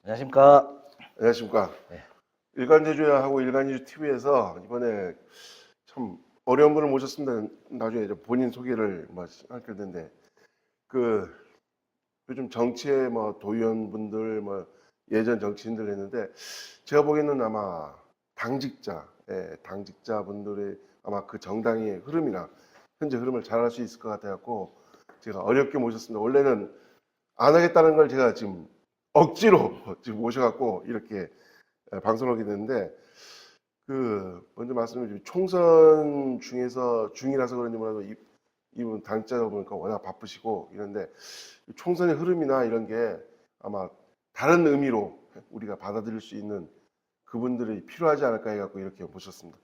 안녕하십니까. 안녕하십니까. 네. 일간제주하고 일간제주 TV에서 이번에 참 어려운 분을 모셨습니다. 나중에 이제 본인 소개를 할 텐데, 그 요즘 정치에 뭐 도의원분들 뭐 예전 정치인들 했는데, 제가 보기에는 아마 당직자분들의 아마 그 정당의 흐름이나 현재 흐름을 잘 알 수 있을 것 같아갖고 제가 어렵게 모셨습니다. 원래는 안 하겠다는 걸 제가 지금 억지로 지금 모셔갖고 이렇게 방송을 하게 됐는데, 먼저 말씀드리면 총선 중이라서 그런지 몰라도 이분 당직자다 보니까 워낙 바쁘시고 이런데 총선의 흐름이나 이런 게 아마 다른 의미로 우리가 받아들일 수 있는 그분들이 필요하지 않을까 해갖고 이렇게 모셨습니다.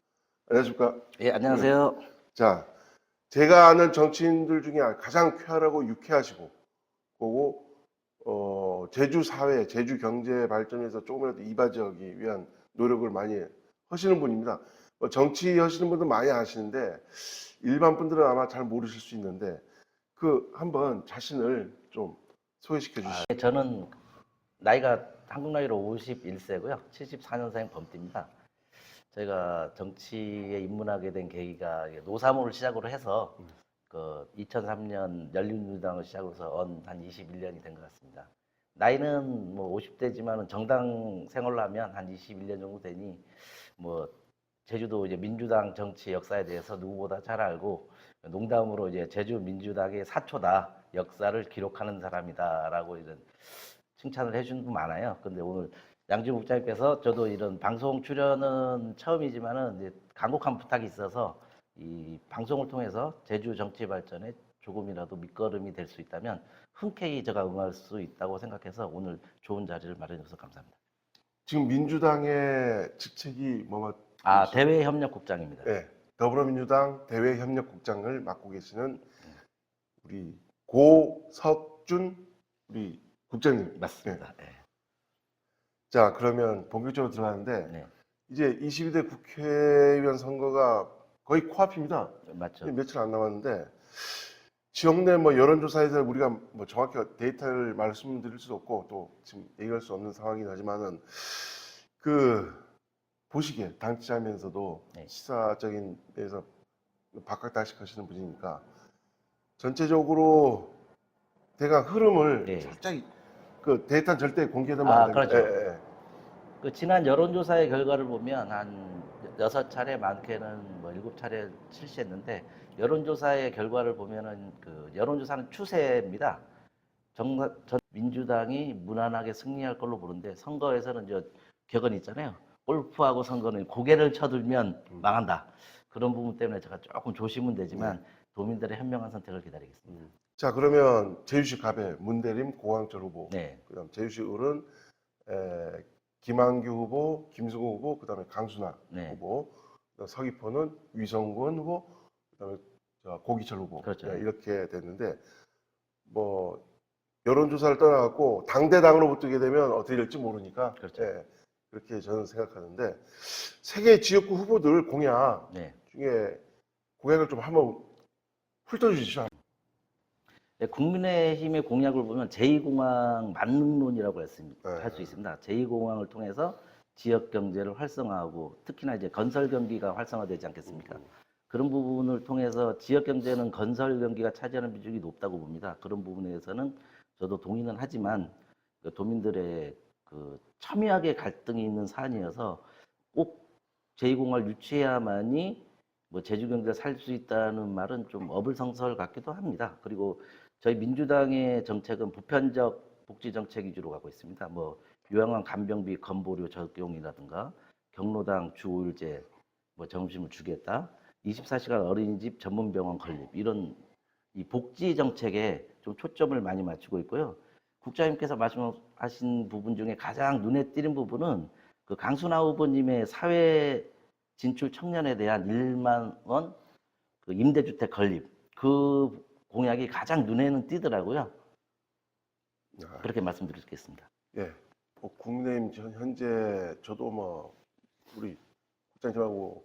안녕하십니까? 예, 안녕하세요. 자, 제가 아는 정치인들 중에 가장 쾌활하고 유쾌하시고, 그리고 제주 사회, 제주 경제 발전에서 조금이라도 이바지하기 위한 노력을 많이 하시는 분입니다. 정치 하시는 분들 많이 아시는데 일반 분들은 아마 잘 모르실 수 있는데 한번 자신을 좀 소개시켜 주시죠. 예, 저는 나이가 한국 나이로 51세고요. 74년생 범띠입니다. 제가 정치에 입문하게 된 계기가 노사모를 시작으로 해서 2003년 열린우리당을 시작으로 해서 한 21년이 된 것 같습니다. 나이는 뭐 50대지만은 정당 생활을 하면 한 21년 정도 되니 뭐 제주도 이제 민주당 정치 역사에 대해서 누구보다 잘 알고, 농담으로 이제 제주 민주당의 사초다, 역사를 기록하는 사람이다라고 이런 칭찬을 해주는 분 많아요. 근데 오늘 양지 목장님께서 저도 이런 방송 출연은 처음이지만은 이제 간곡한 부탁이 있어서 이 방송을 통해서 제주 정치 발전에 조금이라도 밑거름이 될 수 있다면 흔쾌히 제가 응할 수 있다고 생각해서 오늘 좋은 자리를 마련해 주셔서 감사합니다. 지금 민주당의 직책이 뭐가 대외협력국장입니다. 네, 더불어민주당 대외협력국장을 맡고 계시는 우리 고석준 우리 국장님. 맞습니다. 네. 자, 그러면 본격적으로 들어가는데 네. 이제 22대 국회의원 선거가 거의 코앞입니다. 맞죠. 며칠 안 남았는데 지역 내 뭐 여론조사에서 우리가 뭐 정확히 데이터를 말씀드릴 수도 없고 또 지금 얘기할 수 없는 상황이긴 하지만은 보시기에 당치자면서도 네. 시사적인 데서 박학다식 하시는 분이니까 전체적으로 대강 흐름을 네. 살짝 데이터는 절대 공개되면 안 됩니다. 그렇죠. 예, 예. 지난 여론조사의 결과를 보면 한 6차례, 많게는 뭐 7차례 실시했는데, 여론조사의 결과를 보면은 여론조사는 추세입니다. 전 민주당이 무난하게 승리할 걸로 보는데, 선거에서는 이제 격언 있잖아요. 골프하고 선거는 고개를 쳐들면 망한다. 그런 부분 때문에 제가 조금 조심은 되지만 도민들의 현명한 선택을 기다리겠습니다. 자, 그러면 제주시 갑에 문대림 고광철 후보, 네. 그다음 제주시 을은 김한규 후보, 김승호 후보, 그다음에 강순아 네. 후보, 그다음 서귀포는 위성권 후보, 그다음에 고기철 후보. 그렇죠. 네, 이렇게 됐는데 뭐 여론조사를 떠나갖고 당대당으로 붙게 되면 어떻게 될지 모르니까 그렇죠. 예, 그렇게 저는 생각하는데 세계 지역구 후보들 공약 네. 중에 공약을 좀 한번 훑어주시죠. 네, 국민의힘의 공약을 보면 제2공항 만능론이라고 할 수 네. 있습니다. 제2공항을 통해서 지역 경제를 활성화하고, 특히나 이제 건설 경기가 활성화되지 않겠습니까? 그런 부분을 통해서 지역 경제는 건설 경기가 차지하는 비중이 높다고 봅니다. 그런 부분에서는 저도 동의는 하지만 도민들의 첨예하게 갈등이 있는 사안이어서 꼭 제2공항을 유치해야만이 뭐 제주 경제를 살 수 있다는 말은 좀 어불성설 같기도 합니다. 그리고 저희 민주당의 정책은 보편적 복지 정책 위주로 가고 있습니다. 뭐 요양원 간병비 건보료 적용이라든가, 경로당 주 5일제 뭐 점심을 주겠다, 24시간 어린이집 전문병원 건립, 이런 이 복지 정책에 좀 초점을 많이 맞추고 있고요. 국장님께서 말씀하신 부분 중에 가장 눈에 띄는 부분은 강순아 후보님의 사회 진출 청년에 대한 1만 원 임대주택 건립, 그 공약이 가장 눈에는 띄더라고요. 그렇게 말씀드리겠습니다. 예, 국민의힘 현재 저도 뭐 우리 국장님하고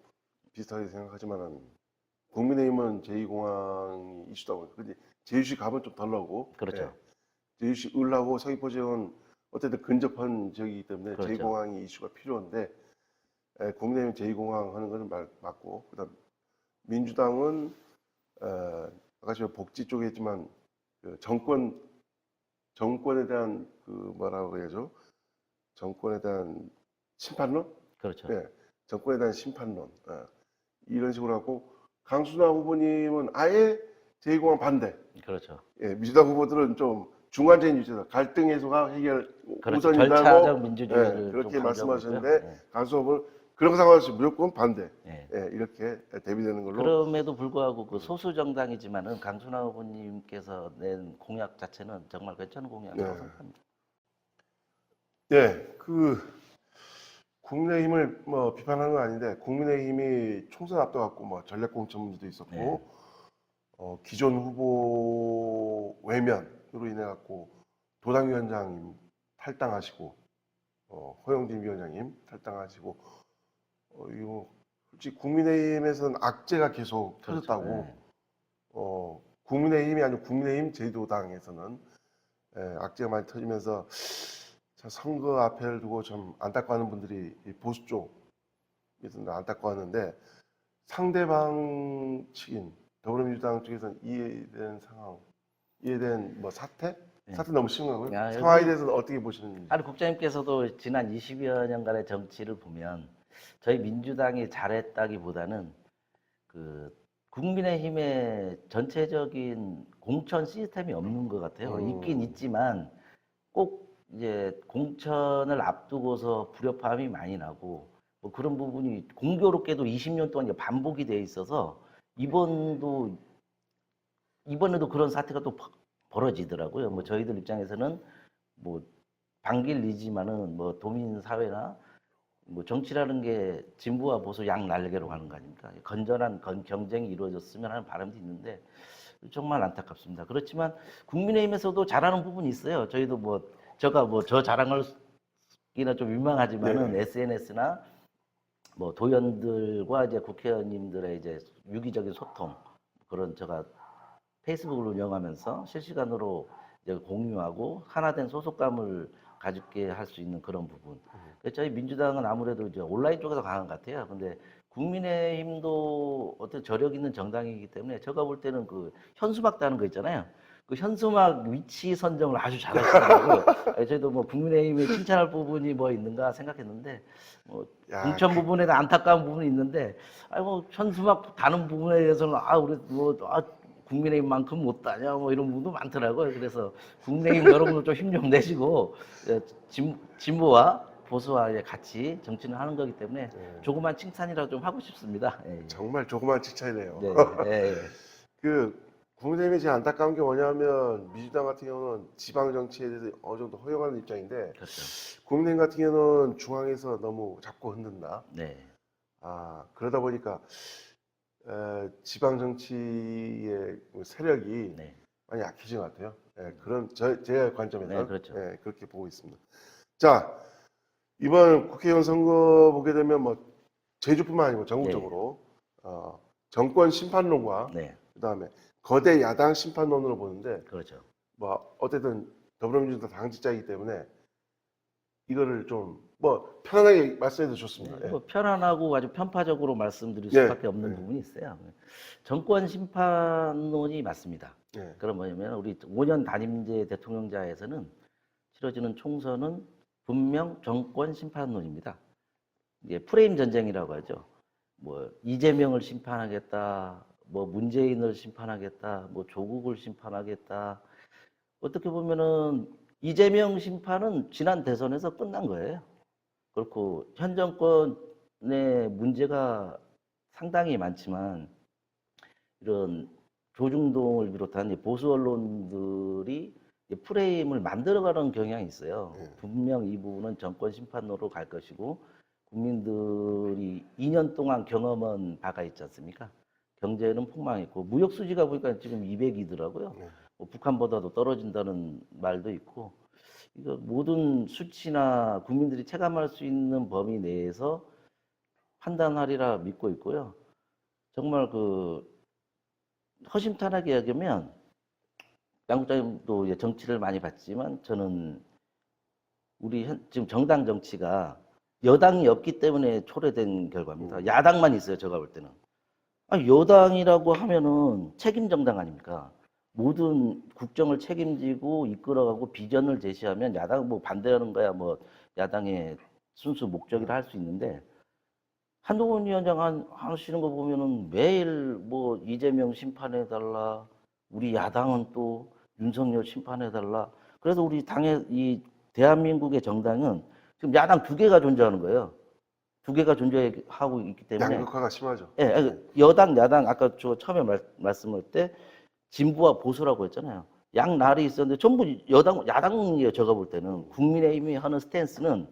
비슷하게 생각하지만은 국민의힘은 제2공항이 이슈다 보니까 근데 제주시 가면 좀 덜 나오고 그렇죠. 제주시 을하고 서귀포 지역은 어쨌든 근접한 지역이기 때문에 그렇죠. 제2공항이 이슈가 필요한데 국민의힘 제2공항 하는 것은 맞고 그다음 민주당은 아까 제가 복지 쪽에 했지만 그 정권에 대한 그 뭐라고 해야죠? 정권에 대한 심판론? 그렇죠. 네, 정권에 대한 심판론 이런 식으로 하고 강순화 후보님은 아예 제2공항 반대. 그렇죠. 예, 민주당 후보들은 좀 중간적인 위치에서 갈등 해소가 해결 그렇죠. 우선이다고 절차적 민주주의를 좀 그렇게 강조하고 있고요. 말씀하셨는데 강순화 후보는 그런 상황에서 무조건 반대. 예. 이렇게 대비되는 걸로. 그럼에도 불구하고 그 소수 정당이지만은 강순하 후보님께서 낸 공약 자체는 정말 괜찮은 공약이라고 네. 생각합니다. 네, 그 국민의힘을 뭐 비판하는 건 아닌데 국민의힘이 총선 앞둬갖고 뭐 전략공천 문제도 있었고 네. 기존 후보 외면으로 인해 갖고 도당위원장님 탈당하시고 허영진 위원장님 탈당하시고 이거 솔직히 국민의힘에서는 악재가 계속 그렇죠. 터졌다고 네. 국민의힘이 아니고 국민의힘 제도당에서는 악재가 많이 터지면서 자, 선거 앞에를 두고 좀 안타까워하는 분들이 이 보수 쪽에서는 안타까워하는데 상대방 측인 더불어민주당 쪽에서는 이해된 상황, 이해된 뭐 사태? 네. 사태 너무 심각하고요. 야, 상황에 여기- 대해서는 어떻게 보시는지. 아니 국장님께서도 지난 20여 년간의 정치를 보면 저희 민주당이 잘했다기보다는 그 국민의힘의 전체적인 공천 시스템이 없는 것 같아요. 있긴 있지만 꼭 이제 공천을 앞두고서 불협화음이 많이 나고 뭐 그런 부분이 공교롭게도 20년 동안 이제 반복이 돼 있어서 이번에도 그런 사태가 또 벌어지더라고요. 뭐 저희들 입장에서는 뭐 반길리지만은 뭐 도민 사회나 뭐 정치라는 게 진보와 보수 양 날개로 가는 거 아닙니까? 건전한 경쟁이 이루어졌으면 하는 바람도 있는데 정말 안타깝습니다. 그렇지만 국민의힘에서도 잘하는 부분이 있어요. 저희도 뭐 제가 뭐 저 자랑하기나 좀 민망하지만은 네. SNS나 뭐 도연들과 이제 국회의원님들의 이제 유기적인 소통 그런 제가 페이스북을 운영하면서 실시간으로 이제 공유하고 하나된 소속감을 가지게 할 수 있는 그런 부분. 그래서 저희 민주당은 아무래도 이제 온라인 쪽에서 강한 것 같아요. 근데 국민의힘도 어떤 저력 있는 정당이기 때문에 제가 볼 때는 그 현수막다는 거 있잖아요. 그 현수막 위치 선정을 아주 잘하시더라고요. 저희도 뭐 국민의힘에 칭찬할 부분이 뭐 있는가 생각했는데 뭐 야, 공천 부분에도 안타까운 부분이 있는데 아이고 현수막 다는 부분에 대해서는 우리 국민의힘만큼 못 다냐 뭐 이런 분도 많더라고요. 그래서 국민의힘 여러분들 좀 힘 좀 내시고 진보와 보수와 이제 같이 정치를 하는 거기 때문에 조그만 칭찬이라도 좀 하고 싶습니다. 예, 정말 조그만 칭찬이네요. 예. 네, 예, 그 국민의힘이 제일 안타까운 게 뭐냐면 민주당 같은 경우는 지방 정치에 대해서 어느 정도 허용하는 입장인데 그렇죠. 국민의힘 같은 경우는 중앙에서 너무 잡고 흔든다. 네, 그러다 보니까 지방 정치의 세력이 네, 많이 약해진 것 같아요. 그런 제 관점에서 네, 그렇죠. 그렇게 보고 있습니다. 자, 이번 국회의원 선거 보게 되면 뭐 제주뿐만 아니고 전국적으로 정권 심판론과 네, 그다음에 거대 야당 심판론으로 보는데 그렇죠. 뭐 어쨌든 더불어민주당 당직자이기 때문에 이거를 좀 뭐 편안하게 말씀해도 좋습니다. 네, 뭐 편안하고 아주 편파적으로 말씀드릴 예. 수밖에 없는 부분이 있어요. 정권 심판론이 맞습니다. 예. 그럼 뭐냐면 우리 5년 단임제 대통령자에서는 치러지는 총선은 분명 정권 심판론입니다. 이게 프레임 전쟁이라고 하죠. 뭐 이재명을 심판하겠다, 뭐 문재인을 심판하겠다, 뭐 조국을 심판하겠다. 어떻게 보면은 이재명 심판은 지난 대선에서 끝난 거예요. 그렇고 현 정권의 문제가 상당히 많지만 이런 조중동을 비롯한 이 보수 언론들이 프레임을 만들어가는 경향이 있어요. 분명 이 부분은 정권 심판으로 갈 것이고 국민들이 2년 동안 경험한 바가 있지 않습니까? 경제는 폭망했고 무역 수지가 보니까 지금 200이더라고요. 뭐 북한보다도 떨어진다는 말도 있고 이거 모든 수치나 국민들이 체감할 수 있는 범위 내에서 판단하리라 믿고 있고요. 정말 그 허심탄회하게 이야기하면 양국장님도 정치를 많이 봤지만 저는 우리 지금 정당 정치가 여당이 없기 때문에 초래된 결과입니다. 야당만 있어요, 제가 볼 때는. 아니, 여당이라고 하면은 책임 정당 아닙니까? 모든 국정을 책임지고 이끌어가고 비전을 제시하면 야당 뭐 반대하는 거야 뭐 야당의 순수 목적이라 할 수 있는데 한동훈 위원장 하시는 거 보면은 매일 뭐 이재명 심판해달라, 우리 야당은 또 윤석열 심판해달라. 그래서 우리 당의 이 대한민국의 정당은 지금 야당 두 개가 존재하는 거예요. 두 개가 존재하고 있기 때문에 양극화가 심하죠. 예, 여당, 야당 아까 저 처음에 말씀할 때 진보와 보수라고 했잖아요. 양 날이 있었는데 전부 야당이에요. 제가 볼 때는 국민의힘이 하는 스탠스는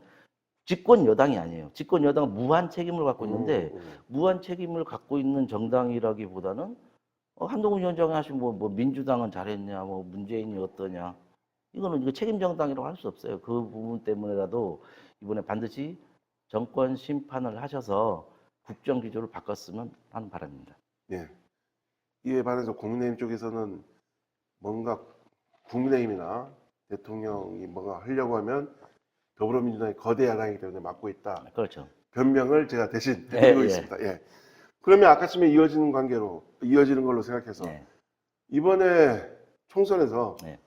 집권 여당이 아니에요. 집권 여당은 무한 책임을 갖고 있는데 무한 책임을 갖고 있는 정당이라기보다는 한동훈 위원장이 하신 뭐 민주당은 잘했냐, 뭐 문재인이 어떠냐 이거는 이거 책임 정당이라고 할 수 없어요. 그 부분 때문에라도 이번에 반드시 정권 심판을 하셔서 국정 기조를 바꿨으면 하는 바람입니다. 예. 이에 반해서 국민의힘 쪽에서는 뭔가 국민의힘이나 대통령이 뭔가 하려고 하면 더불어민주당이 거대 야당이기 때문에 막고 있다. 그렇죠. 변명을 제가 대신 예, 드리고 예. 있습니다. 예. 그러면 아까쯤에 이어지는 걸로 생각해서 네. 이번에 총선에서 네.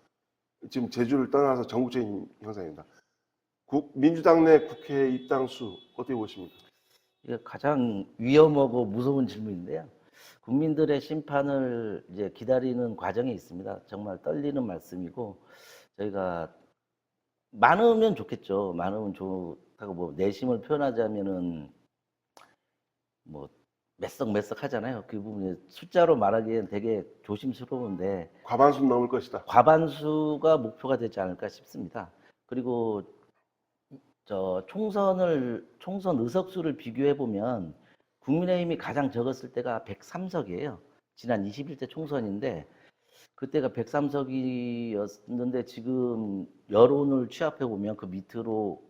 지금 제주를 떠나서 전국적인 현상입니다. 민주당 내 국회 입당수 어떻게 보십니까? 이게 가장 위험하고 무서운 질문인데요. 국민들의 심판을 이제 기다리는 과정에 있습니다. 정말 떨리는 말씀이고 저희가 많으면 좋겠죠. 많으면 좋다고 뭐 내심을 표현하자면은 뭐 메썩메썩 하잖아요. 그 부분에 숫자로 말하기엔 되게 조심스러운데 과반수 넘을 것이다. 과반수가 목표가 되지 않을까 싶습니다. 그리고 총선 의석수를 비교해 보면 국민의힘이 가장 적었을 때가 103석이에요. 지난 21대 총선인데 그때가 103석이었는데 지금 여론을 취합해 보면 그 밑으로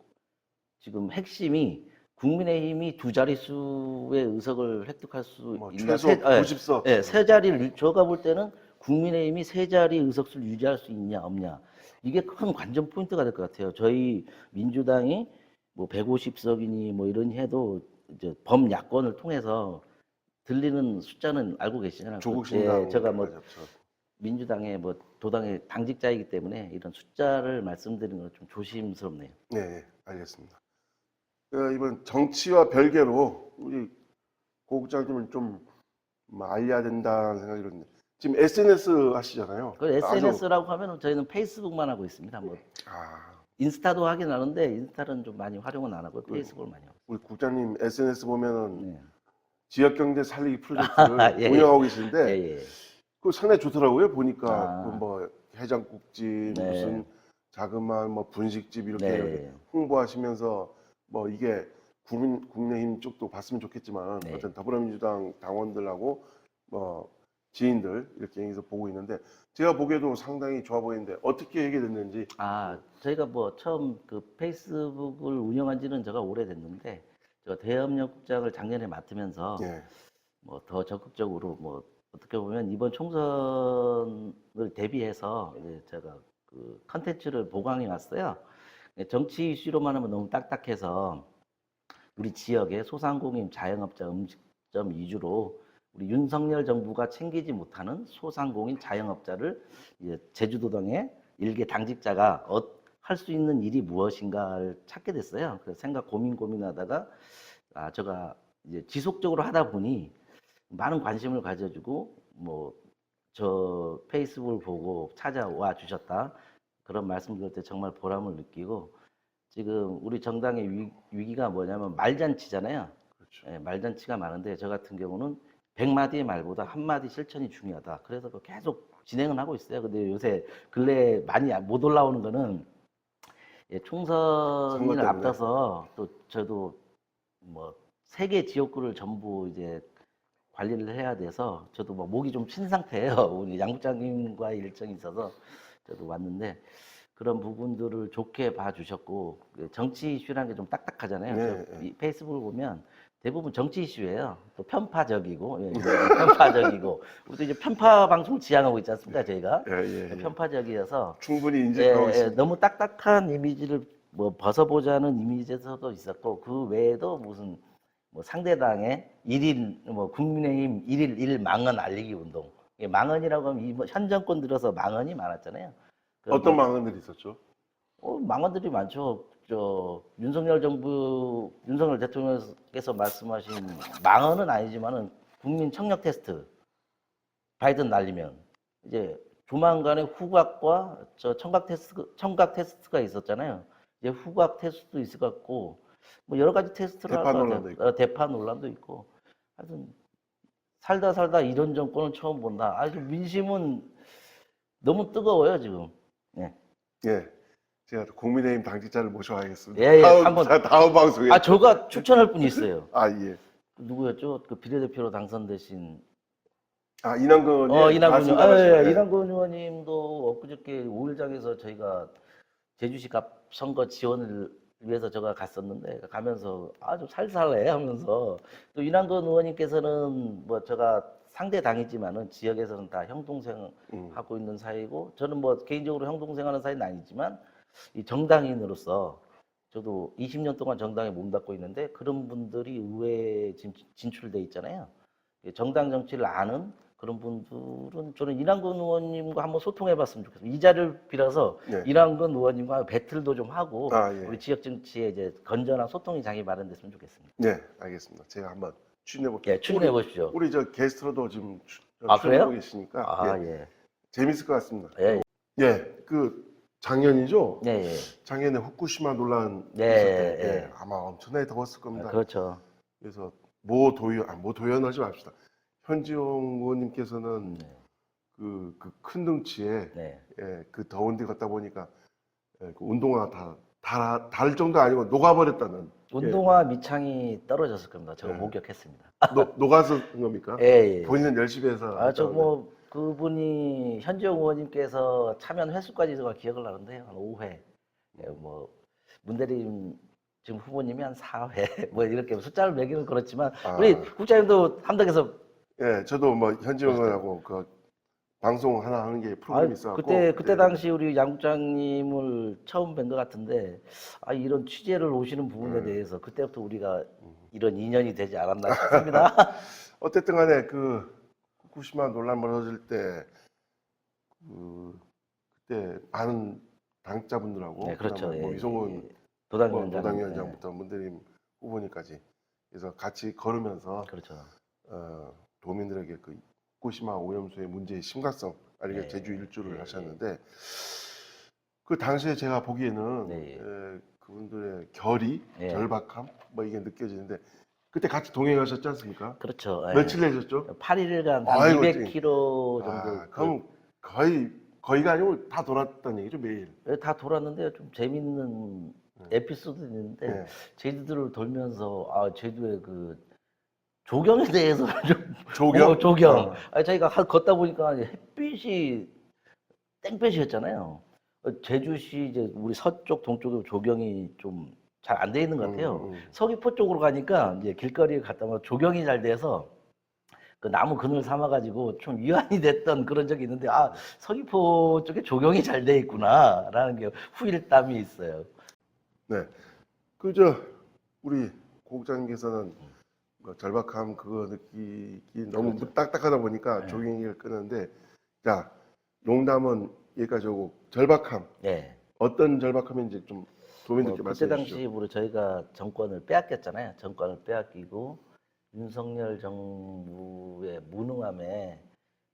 지금 핵심이 국민의힘이 두 자릿수의 의석을 획득할 수 뭐 있냐. 최소 90석. 세 자리를 제가 볼 때는 국민의힘이 세 자리 의석수를 유지할 수 있냐 없냐. 이게 큰 관전 포인트가 될 것 같아요. 저희 민주당이 뭐 150석이니 뭐 이러니 해도 이제 범야권을 통해서 들리는 숫자는 알고 계시잖아요. 조국 신당. 제가 뭐 민주당의 뭐 도당의 당직자이기 때문에 이런 숫자를 말씀드리는 건 좀 조심스럽네요. 네, 알겠습니다. 이번 정치와 별개로 우리 고 국장님을 좀 알려야 된다는 생각이 드는데 지금 SNS 하시잖아요. 그 SNS라고 하면은 저희는 페이스북만 하고 있습니다. 뭐 인스타도 하긴 하는데 인스타는 좀 많이 활용은 안 하고 페이스북을 많이 하고. 우리 국장님 SNS 보면은 네. 지역 경제 살리기 프로젝트를 예, 운영하고 계시는데 예. 그 상당히 좋더라고요. 보니까 아. 그 뭐 해장국집 네. 무슨 자그마한 뭐 분식집 이렇게, 네. 이렇게 홍보하시면서 뭐 이게 국민의힘 쪽도 봤으면 좋겠지만 네. 어떤 더불어민주당 당원들하고 뭐 지인들 이렇게 여기서 보고 있는데 제가 보기에도 상당히 좋아 보이는데 어떻게 하게 됐는지. 저희가 뭐 처음 그 페이스북을 운영한 지는 제가 오래됐는데 제가 대협력국장을 작년에 맡으면서 예. 뭐 더 적극적으로 뭐 어떻게 보면 이번 총선을 대비해서 이제 제가 그 컨텐츠를 보강해 왔어요. 정치 이슈로만 하면 너무 딱딱해서 우리 지역의 소상공인, 자영업자, 음식점 위주로 우리 윤석열 정부가 챙기지 못하는 소상공인, 자영업자를 이제 제주도당의 일개 당직자가 할 수 있는 일이 무엇인가를 찾게 됐어요. 그래서 고민하다가 제가 이제 지속적으로 하다 보니 많은 관심을 가져주고 뭐 저 페이스북을 보고 찾아와 주셨다 그런 말씀 드릴 때 정말 보람을 느끼고 지금 우리 정당의 위기가 뭐냐면 말잔치잖아요. 그렇죠. 예, 말잔치가 많은데 저 같은 경우는 100마디의 말보다 한마디 실천이 중요하다. 그래서 계속 진행은 하고 있어요. 근데 요새 근래 많이 못 올라오는 거는 선거 총선을 때문에. 앞둬서 또 저도 뭐 3개 지역구를 전부 이제 관리를 해야 돼서 저도 뭐 목이 좀 쉰 상태예요. 우리 양 부장님과의 일정이 있어서 저도 왔는데 그런 부분들을 좋게 봐주셨고 정치 이슈라는 게 좀 딱딱하잖아요. 네, 이 페이스북을 보면 대부분 정치 이슈예요. 또 편파적이고 편파적이고 우리도 이제 편파 방송 지향하고 있지 않습니까? 저희가 예. 편파적이어서 충분히 인지하고 있습니다. 너무 딱딱한 이미지를 뭐 벗어보자는 이미지에서도 있었고 그 외에도 무슨 뭐 상대당의 일일 뭐 국민의힘 일일 일망언 알리기 운동. 이게 망언이라고 하면 현 정권 들어서 망언이 많았잖아요. 그 어떤 뭐, 망언들이 있었죠? 망언들이 많죠. 저 윤석열 대통령께서 말씀하신 망언은 아니지만은 국민 청력 테스트 바이든 날리면 이제 조만간에 후각과 저 청각 테스트가 있었잖아요. 이제 후각 테스트도 있을 것 같고 뭐 여러 가지 테스트를 할 대파 것 논란도 같아요. 있고. 대파 논란도 있고 하여튼 살다 이런 정권은 처음 본다. 아주 민심은 너무 뜨거워요 지금. 예. 예, 제가 국민의힘 당직자를 모셔와야겠습니다. 예, 다음 다음 방송에. 제가 추천할 분이 있어요. 아 예. 누구였죠? 그 비례대표로 당선되신 아 이남근 이남근 말씀 의원. 잘하시네. 이남근 의원님도 엊그저께 5일장에서 저희가 제주시 선거 지원을 위해서 제가 갔었는데 가면서 아주 살살해 하면서 또 이남근 의원님께서는 뭐 제가 상대 당이지만은 지역에서는 다 형 동생 하고 있는 사이고 저는 뭐 개인적으로 형 동생 하는 사이는 아니지만 이 정당인으로서 저도 20년 동안 정당에 몸담고 있는데 그런 분들이 의회에 진출돼 있잖아요. 정당 정치를 아는 그런 분들은 저는 이남근 의원님과 한번 소통해봤으면 좋겠습니다. 이 자리를 빌어서 네. 이남근 의원님과 배틀도 좀 하고 아, 예. 우리 지역 정치에 이제 건전한 소통이 장이 마련됐으면 좋겠습니다. 네, 알겠습니다. 제가 한번 추진해 볼게요. 예, 추진해 보십시오. 우리 저 게스트로도 지금 아, 출연하고 그래요? 계시니까 예, 예. 재밌을 것 같습니다. 예, 예, 그 작년이죠. 예, 예. 작년에 후쿠시마 논란 예, 있을 때 예. 예, 아마 엄청나게 더웠을 겁니다. 그렇죠. 그래서 모 도연하지 맙시다. 현지용 의원님께서는 네. 그 큰 등치에 네. 예, 그 더운 데 갔다 보니까 예, 그 운동화 달 정도 아니고 녹아버렸다는 운동화 밑창이 떨어졌을 겁니다. 제가 예. 목격했습니다. 녹아서 한 겁니까? 예, 예. 본인은 열심히 해서 그분이 현지용 의원님께서 참여 횟수까지 제가 기억을 나는데요. 한 5회. 예, 뭐 문대림 지금 후보님이 한 4회. 뭐 이렇게 숫자를 매기는 그렇지만 우리 국장님도 함덕에서 예, 저도 뭐 현지용 의원하고 그 방송 하나 하는 게 프로그램이 있어갖고 그때 예. 당시 우리 양 국장님을 처음 뵌 것 같은데 이런 취재를 오시는 부분에 대해서 그때부터 우리가 이런 인연이 되지 않았나 싶습니다. 어쨌든 간에 그 후쿠시마 논란 벌어질 때 그때 많은 당자분들하고 네, 그렇죠. 그다음에 뭐 예, 이성훈 도당위원장. 부터 문대림 후보님까지 그래서 같이 걸으면서 그렇죠. 도민들에게 그 후쿠시마 오염수의 문제의 심각성 알리게 네, 제주 일주를 네, 하셨는데 그 당시에 제가 보기에는 네. 그분들의 결의, 네. 절박함 뭐 이게 느껴지는데 그때 같이 동행하셨지 않습니까? 그렇죠. 며칠 내셨죠? 8일간 한 아이고, 200km 정도 그럼 거의가 아니고 다 돌았다는 얘기죠 매일. 다 돌았는데 좀 재밌는 에피소드 있는데 네. 제주도를 돌면서 제주의 그 조경에 대해서 좀 조경? 조경. 저희가 걷다 보니까 햇빛이 땡볕이었잖아요. 제주시 이제 우리 서쪽 동쪽에 조경이 좀 잘 안 돼 있는 것 같아요. 서귀포 쪽으로 가니까 이제 길거리에 갔다 보면 조경이 잘 돼서 그 나무 그늘 삼아가지고 좀 위안이 됐던 그런 적이 있는데 서귀포 쪽에 조경이 잘 돼 있구나라는 게 후일담이 있어요. 네. 우리 고국장님께서는 뭐 절박함 그거 느끼기 너무 그렇죠. 딱딱하다 보니까 조경 얘기를 끊었는데 자 농담은 여기까지 오고 절박함 네. 어떤 절박함인지 좀 도민들께 그때 말씀해 당시 주시죠. 우리 저희가 정권을 빼앗겼잖아요. 정권을 빼앗기고 윤석열 정부의 무능함에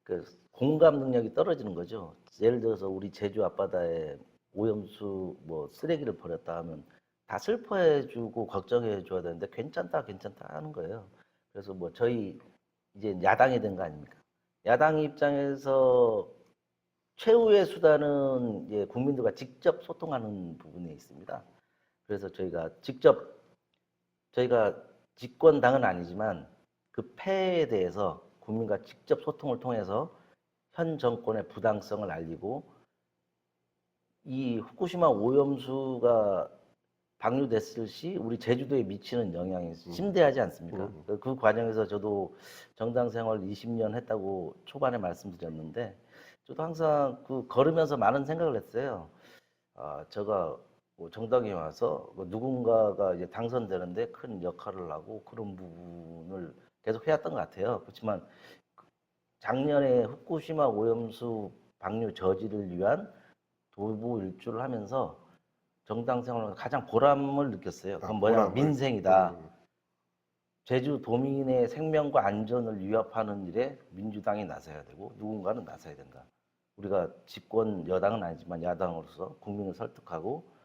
그 공감 능력이 떨어지는 거죠. 예를 들어서 우리 제주 앞바다에 오염수 뭐 쓰레기를 버렸다 하면 다 슬퍼해주고 걱정해줘야 되는데 괜찮다 하는 거예요. 그래서 뭐 저희 이제 야당이 된 거 아닙니까? 야당 입장에서 최후의 수단은 이제 국민들과 직접 소통하는 부분에 있습니다. 그래서 저희가 집권당은 아니지만 그 폐해에 대해서 국민과 직접 소통을 통해서 현 정권의 부당성을 알리고 이 후쿠시마 오염수가 방류됐을 시 우리 제주도에 미치는 영향이 심대하지 않습니까? 그 과정에서 저도 정당 생활 20년 했다고 초반에 말씀드렸는데 저도 항상 그 걸으면서 많은 생각을 했어요. 제가 뭐 정당에 와서 뭐 누군가가 이제 당선되는데 큰 역할을 하고 그런 부분을 계속 해왔던 것 같아요. 그렇지만 작년에 후쿠시마 오염수 방류 저지를 위한 도보 일주를 하면서 정당 생활을 가장 보람을 느꼈어요. 아, 그건 뭐냐면 보람을. 민생이다. 제주 도민의 생명과 안전을 위협하는 일에 민주당이 나서야 되고 누군가는 나서야 된다. 우리가 집권 여당은 아니지만 야당으로서 국민을 설득하고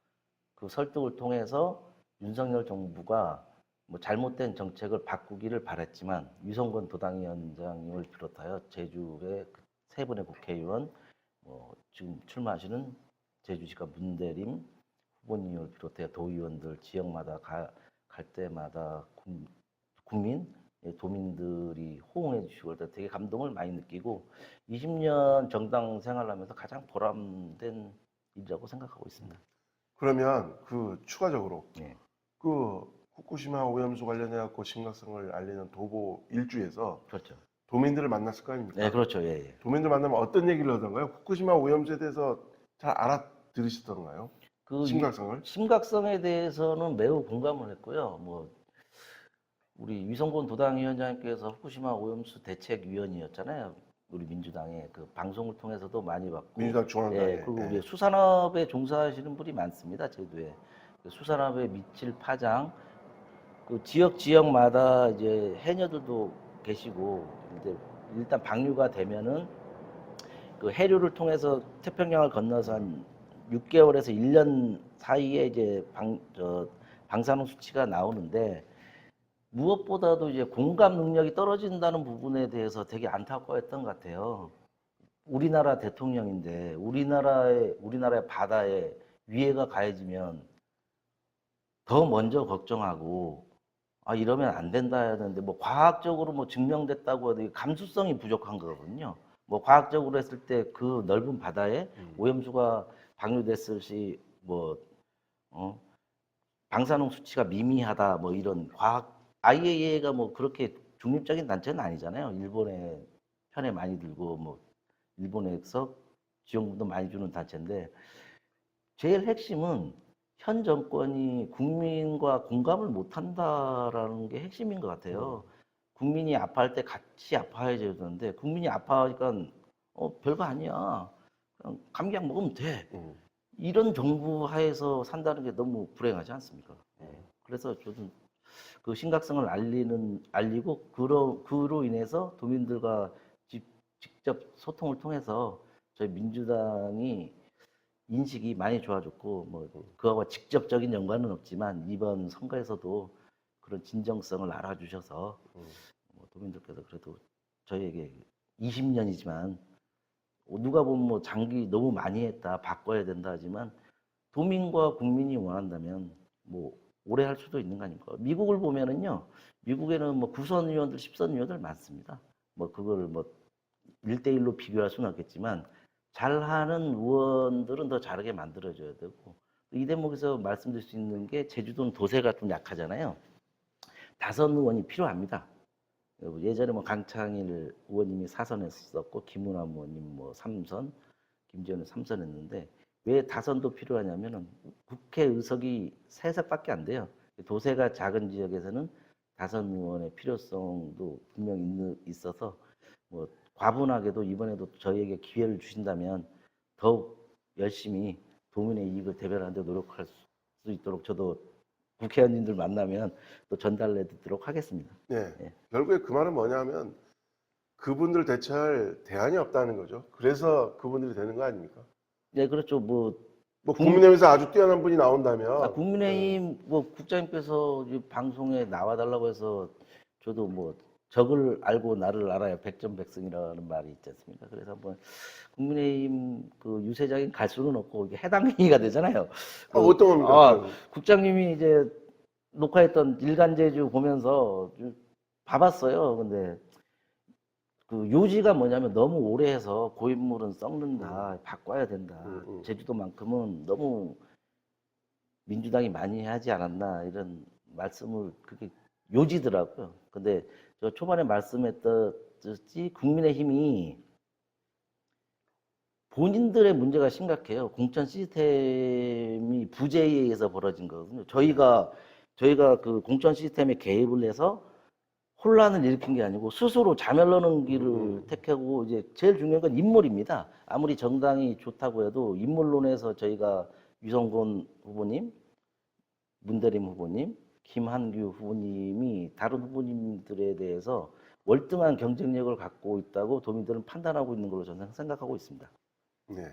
그 설득을 통해서 윤석열 정부가 뭐 잘못된 정책을 바꾸기를 바랬지만 유성권 도당위원장을 비롯하여 제주의 세 분의 국회의원, 지금 출마하시는 제주시가 문대림 후보님을 비롯해 도의원들 지역마다 갈 때마다 국민, 도민들이 호응해 주시고 되게 감동을 많이 느끼고 20년 정당 생활하면서 가장 보람된 일이라고 생각하고 있습니다. 그러면 그 추가적으로 예, 그 후쿠시마 오염수 관련해 갖고 심각성을 알리는 도보 일주에서 그렇죠. 도민들을 만났을 거 아닙니까? 네, 그렇죠. 예, 예. 도민들 만나면 어떤 얘기를 하던가요? 후쿠시마 오염수에 대해서 잘 알아들으시던가요? 그 심각성을? 심각성에 대해서는 매우 공감을 했고요. 뭐 우리 위성곤 도당위원장님께서 후쿠시마 오염수 대책위원이었잖아요. 우리 민주당의 그 방송을 통해서도 많이 봤고, 민주당 중앙당에. 예, 그리고 예. 우리 수산업에 종사하시는 분이 많습니다. 제주에 그 수산업에 미칠 파장, 그 지역마다 이제 해녀들도 계시고, 근데 일단 방류가 되면은 그 해류를 통해서 태평양을 건너서 한 6개월에서 1년 사이에 이제 방사능 수치가 나오는데 무엇보다도 이제 공감 능력이 떨어진다는 부분에 대해서 되게 안타까워했던 것 같아요. 우리나라 대통령인데 우리나라의 바다에 위해가 가해지면 더 먼저 걱정하고 이러면 안 된다 해야 되는데 뭐 과학적으로 뭐 증명됐다고 해도 감수성이 부족한 거거든요. 뭐 과학적으로 했을 때 그 넓은 바다에 오염수가 방류됐을 시 뭐 방사능 수치가 미미하다 뭐 이런 과학 IAEA가 뭐 그렇게 중립적인 단체는 아니잖아요. 일본의 편에 많이 들고 뭐 일본에서 지원금도 많이 주는 단체인데 제일 핵심은 현 정권이 국민과 공감을 못한다라는 게 핵심인 것 같아요. 국민이 아파할 때 같이 아파해줘야 되는데 국민이 아파하니까 별거 아니야. 그냥 감기약 먹으면 돼. 이런 정부 하에서 산다는 게 너무 불행하지 않습니까? 예. 그래서 저는 그 심각성을 알리고 그로 인해서 도민들과 직접 소통을 통해서 저희 민주당이 인식이 많이 좋아졌고 뭐 그거와 직접적인 연관은 없지만 이번 선거에서도 그런 진정성을 알아주셔서 뭐 도민들께서 그래도 저희에게 20년이지만 누가 보면 뭐 장기 너무 많이 했다 바꿔야 된다 하지만 도민과 국민이 원한다면 뭐 오래 할 수도 있는 거 아닙니까? 미국을 보면은요, 미국에는 뭐 9선 의원들, 10선 의원들 많습니다. 뭐 그걸 뭐 1대1로 비교할 수는 없겠지만 잘하는 의원들은 더 잘하게 만들어줘야 되고 이 대목에서 말씀드릴 수 있는 게 제주도는 도세가 좀 약하잖아요. 다선 의원이 필요합니다. 예전에 뭐 강창일 의원님이 4선 했었고 김은남 의원님 뭐 3선, 김재원은 3선 했는데 왜 다선도 필요하냐면은 국회 의석이 3석밖에 안 돼요. 도세가 작은 지역에서는 다선 의원의 필요성도 분명 있어서 뭐 과분하게도 이번에도 저희에게 기회를 주신다면 더욱 열심히 도민의 이익을 대변하는 데 노력할 수 있도록 저도 국회의원님들 만나면 또 전달해 드리도록 하겠습니다. 네. 예. 결국에 그 말은 뭐냐면 그분들 대체할 대안이 없다는 거죠. 그래서 그분들이 되는 거 아닙니까? 네, 그렇죠. 뭐 국민의힘에서 아주 뛰어난 분이 나온다면 국민의힘 뭐 국장님께서 이 방송에 나와달라고 해서 저도 뭐 적을 알고 나를 알아야 백전백승이라는 말이 있지 않습니까? 그래서 한번 국민의힘 그 유세장인 갈 수는 없고 이게 해당 행위가 되잖아요. 어떤 겁니까? 국장님이 이제 녹화했던 일간제주 보면서 봐봤어요. 근데 그 요지가 뭐냐면 너무 오래 해서 고인물은 썩는다, 바꿔야 된다. 제주도만큼은 너무 민주당이 많이 하지 않았나 이런 말씀을 그게 요지더라고요. 근데 저 초반에 말씀했듯이 국민의힘이 본인들의 문제가 심각해요. 공천 시스템이 부재에 의해서 벌어진 거거든요. 저희가 그 공천 시스템에 개입을 해서 혼란을 일으킨 게 아니고 스스로 자멸하는 길을 택하고 이제 제일 중요한 건 인물입니다. 아무리 정당이 좋다고 해도 인물론에서 저희가 유성곤 후보님, 문대림 후보님, 김한규 후보님이 다른 후보님들에 대해서 월등한 경쟁력을 갖고 있다고 도민들은 판단하고 있는 걸로 저는 생각하고 있습니다. 네.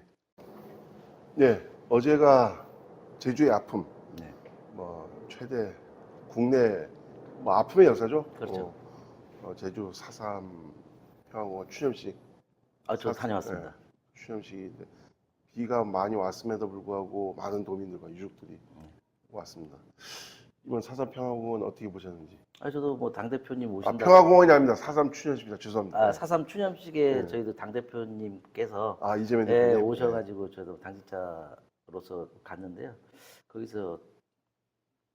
네, 어제가 제주의 아픔, 네. 뭐 최대 국내 뭐 아픔의 역사죠. 그렇죠. 제주 4.3 평화공원 추념식. 저 다녀왔습니다. 네, 추념식인데 비가 많이 왔음에도 불구하고 많은 도민들과 유족들이 왔습니다. 이번 4.3 평화공원 어떻게 보셨는지? 저도 뭐 당대표님 오신다고. 평화공원이 아닙니다. 4.3 추념식입니다. 죄송합니다. 4.3 추념식에 네. 저희도 당대표님께서 이재명 예, 대표님 오셔가지고 저도 당직자로서 갔는데요. 거기서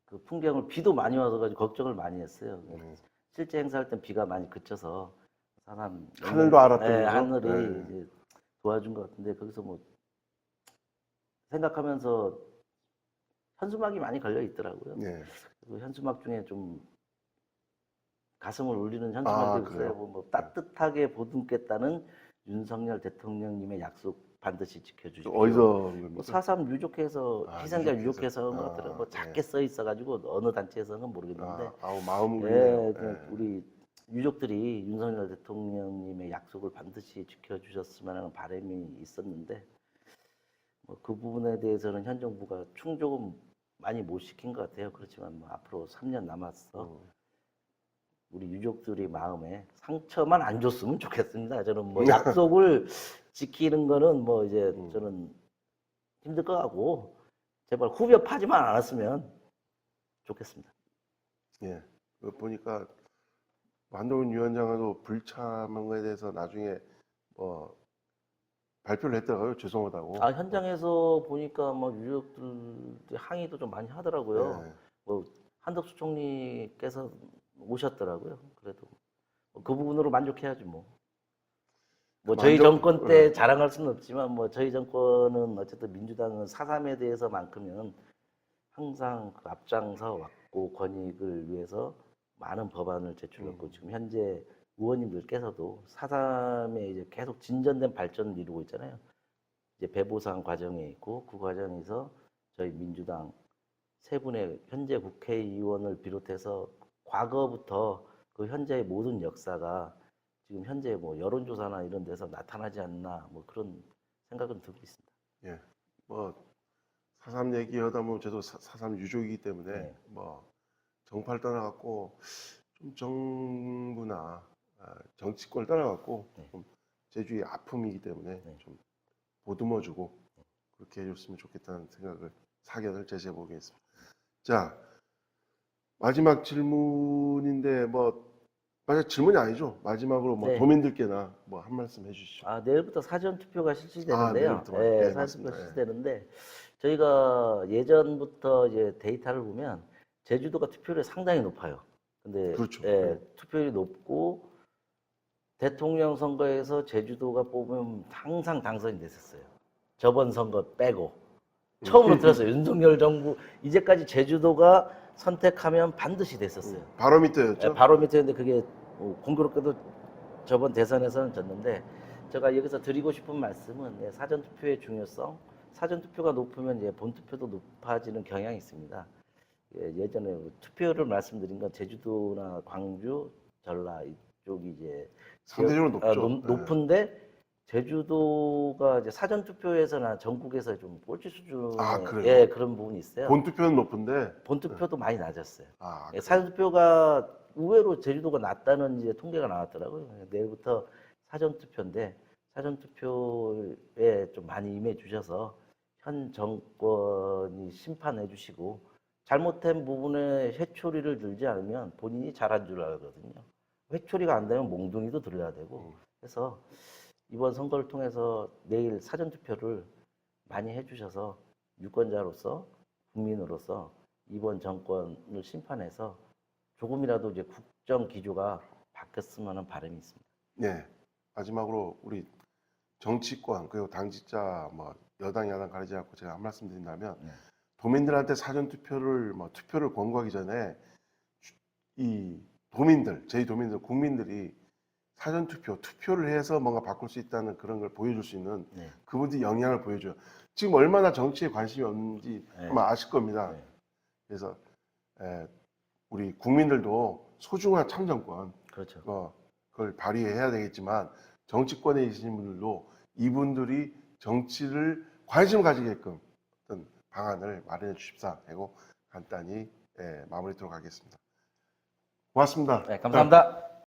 그 풍경을 비도 많이 와서 가지고 걱정을 많이 했어요. 실제 행사할 땐 비가 많이 그쳐서 사람 하늘도 알았던 예, 거죠? 하늘이 네. 이제 도와준 것 같은데 거기서 뭐 생각하면서 현수막이 많이 걸려 있더라고요. 네. 그 현수막 중에 좀 가슴을 울리는 현수막이 그래요? 있어요. 뭐 따뜻하게 보듬겠다는 윤석열 대통령님의 약속 반드시 지켜주십시오. 어디서 온 뭐 겁니까? 4.3 유족회에서 희생자 유족회에서 한 것 같더라고요. 뭐 네. 작게 써 있어가지고 어느 단체에서는 모르겠는데 마음 예, 울리네요. 그냥 우리 유족들이 윤석열 대통령님의 약속을 반드시 지켜주셨으면 하는 바람이 있었는데 뭐 그 부분에 대해서는 현 정부가 충족은 많이 못 시킨 것 같아요. 그렇지만 뭐 앞으로 3년 남았어. 우리 유족들의 마음에 상처만 안 줬으면 좋겠습니다. 저는 뭐 약속을 지키는 거는 뭐 이제 저는 힘들 것 같고 제발 후벼 파지만 않았으면 좋겠습니다. 예. 보니까 한동훈 위원장도 불참한 거에 대해서 나중에 발표를 했더라고요. 죄송하다고. 현장에서 보니까 뭐 유족들 항의도 좀 많이 하더라고요. 네. 뭐 한덕수 총리께서 오셨더라고요. 그래도 그 부분으로 만족해야지 뭐. 뭐 저희 정권 때 자랑할 수는 없지만 뭐 저희 정권은 어쨌든 민주당은 4.3에 대해서만큼은 항상 그 앞장서 왔고 권익을 위해서 많은 법안을 제출했고 지금 현재 의원님들께서도 4.3에 이제 계속 진전된 발전을 이루고 있잖아요. 이제 배보상 과정에 있고 그 과정에서 저희 민주당 세 분의 현재 국회의원을 비롯해서 과거부터 그 현재의 모든 역사가 지금 현재 뭐 여론조사나 이런 데서 나타나지 않나 뭐 그런 생각은 들고 있습니다. 예. 4.3 얘기하다 보면 저도 4.3 유족이기 때문에 네. 정파를 떠나갖고 좀 정부나 정치권을 떠나갖고 네. 좀 제주의 아픔이기 때문에 네. 좀 보듬어주고 그렇게 해줬으면 좋겠다는 사견을 제시해 보겠습니다. 자, 마지막 질문인데 마지막 질문이 아니죠. 마지막으로 네. 도민들께나 한 말씀 해주시죠. 내일부터 사전 투표가 실시되는데요. 내일부터 네, 사전 맞습니다. 투표 실시되는데 저희가 예전부터 이제 데이터를 보면 제주도가 투표율이 상당히 높아요. 근데 그렇죠. 투표율이 높고 대통령 선거에서 제주도가 뽑으면 항상 당선이 됐었어요. 저번 선거 빼고 처음으로 들었어요. 윤석열 정부 이제까지 제주도가 선택하면 반드시 됐었어요. 바로 밑에였죠. 바로 밑에였는데 그게 공교롭게도 저번 대선에서는 졌는데 제가 여기서 드리고 싶은 말씀은 사전 투표의 중요성. 사전 투표가 높으면 이제 본 투표도 높아지는 경향이 있습니다. 예전에 투표율을 말씀드린 건 제주도나 광주, 전라 이쪽이 이제 상대적으로 높죠. 높은데 제주도가 이제 사전 투표에서나 전국에서 좀 꼴찌 수준의 그래요? 그런 부분이 있어요. 본 투표는 높은데 본 투표도 많이 낮았어요. 그래요? 사전 투표가 의외로 제주도가 낮다는 이제 통계가 나왔더라고요. 내일부터 사전 투표인데 사전 투표에 좀 많이 임해 주셔서 현 정권이 심판해 주시고 잘못된 부분에 회초리를 들지 않으면 본인이 잘한 줄 알거든요. 회초리가 안 되면 몽둥이도 들려야 되고 그래서 이번 선거를 통해서 내일 사전 투표를 많이 해주셔서 유권자로서 국민으로서 이번 정권을 심판해서 조금이라도 이제 국정 기조가 바뀌었으면 하는 바람이 있습니다. 네. 마지막으로 우리 정치권 그리고 당직자 뭐 여당 야당 가리지 않고 제가 한 말씀 드린다면 네. 도민들한테 사전 투표를 투표를 권고하기 전에 이 도민들 저희 도민들 국민들이 사전 투표를 해서 뭔가 바꿀 수 있다는 그런 걸 보여줄 수 있는 네. 그분들이 영향을 보여줘요. 지금 얼마나 정치에 관심이 없는지 네. 아마 아실 겁니다. 네. 그래서 우리 국민들도 소중한 참정권 그렇죠. 그걸 발휘해야 되겠지만 정치권에 계신 분들도 이분들이 정치를 관심 가지게끔 어떤 방안을 마련해 주십사 하고 간단히 마무리하도록 하겠습니다. 고맙습니다. 네, 감사합니다.